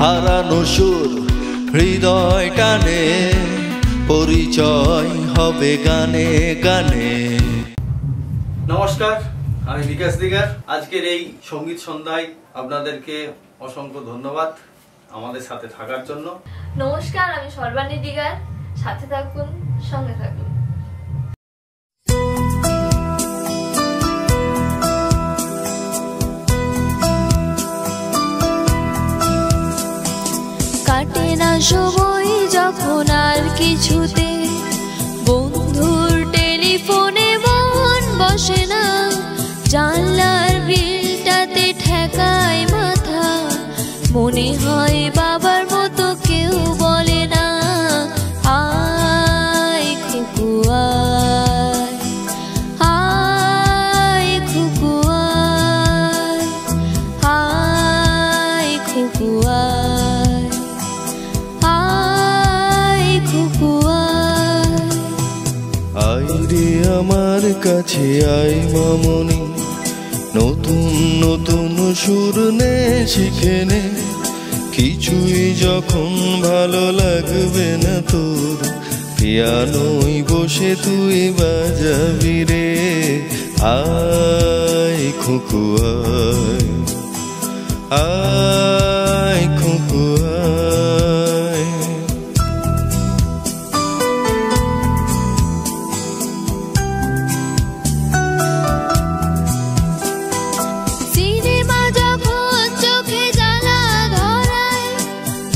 হারানো সুর হৃদয় টানে, পরিচয় হবে গানে গানে। নমস্কার, আমি বিকাশ দিগার। আজকের এই সঙ্গীত সন্ধ্যায় আপনাদেরকে অসংখ্য ধন্যবাদ আমাদের সাথে থাকার জন্য। নমস্কার, আমি সর্বাণী দিগার। সাথে থাকুন, সঙ্গে থাকুন। কাটে না সময় যখন আর কিছুতে, বন্ধুর টেলিফোনে মন বসে না, জানলার গ্রিলটাতে ঠেকায় মাথা, মনে হয় বাবার মতো কেউ বলে না, আয় খুকু আয়, আয় খুকু আয়, আয় খুকু আয়, আয় খুকু আয়। আয় রে আমার কাছে আয় মামনি, নতুন নতুন সুর নে শিখে নে, কিছুই যখন ভালো লাগবে না তোর, পিয়ানোয় বসে তুই বাজাবি রে, আয় খুকু আয়, আয় খুকু আয়। সিনেমা যখন চোখে জ্বালা ধরায়,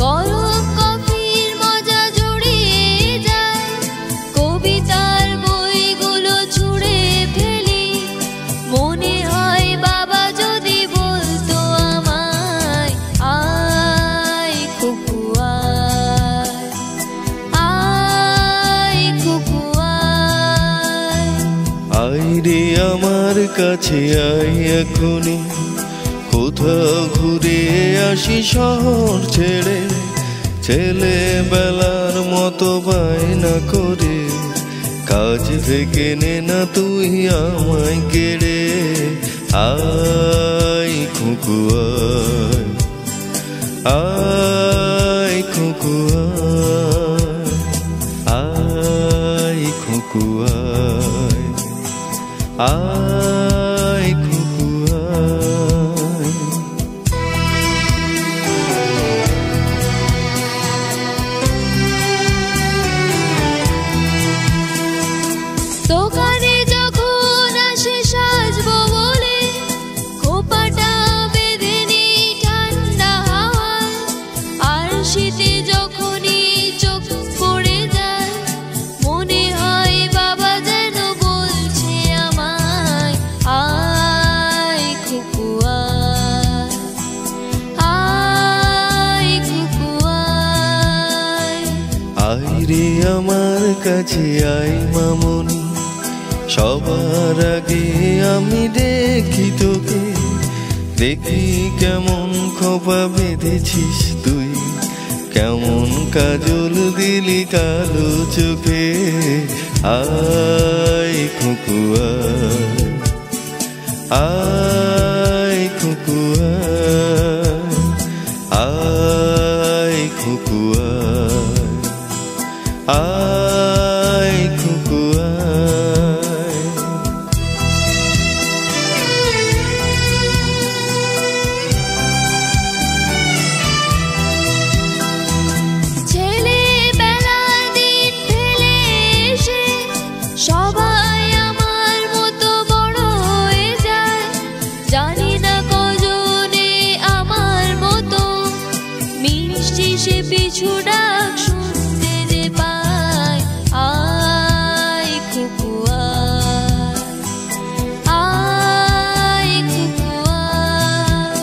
গরম কফির মজা জুড়িয়ে যায়, কবিতার বইগুলো ছুঁড়ে ফেলি, মনে হয় বাবা যদি বলতো আমায়, আয় খুকু আয়, আয় খুকু আয়। আয় রে আমার কাছে আয় এখনই, কোথাও ঘুরে আসি শহর ছেড়ে, ছেলেবেলার মতো বায়না করে, কাজ থেকে নে না তুই আমায় কেড়ে, আয় খুকু আয়, আয় খুকু আয়, আয় খুকু আয়, আয় খুকু আয়। দোকানে যখন আসে সাজবো বলে, খোপাটা বেঁধে নিই ঠান্ডা হাওয়ায়, আর শীতে যখনই চোখ পড়ে যায়, মনে হয় বাবা যেন বলছে আমায়, আয় খুকু আয়, আয় খুকু আয়। আয় রে আমার কাছে আয় মামনি, সবার আগে আমি দেখি তোকে, দেখি কেমন খোপা বেঁধেছিস তুই, কেমন কাজল দিলি কালো চোখে, আয় খুকু আয়, আয় খুকু আয়, আয় খুকু আয়, আয় খুকু আয়। ছেলেবেলার দিন ফেলে এসে সবাই আমার মতো বড় হয়ে যায়, জানি না কজনে আমার মতো মিষ্টি সে পিছু ডাক শুনতে যে পায়, আয় খুকু আয়, আয় খুকু আয়,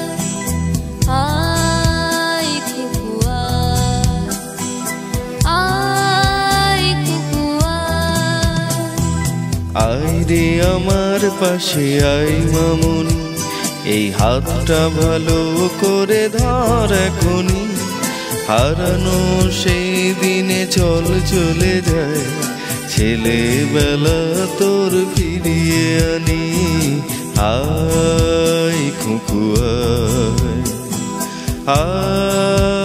আয় খুকু আয়, আয় খুকু আয়। আয় রে আমার পাশে আয় মামনি, এই হাতটা ভালো করে ধর এখনই, হারানো সেই দিনে চল চলে যায়, ছেলেবেলা তোর ফিরিয়ে আনি, আয় খুকু আয়, আয়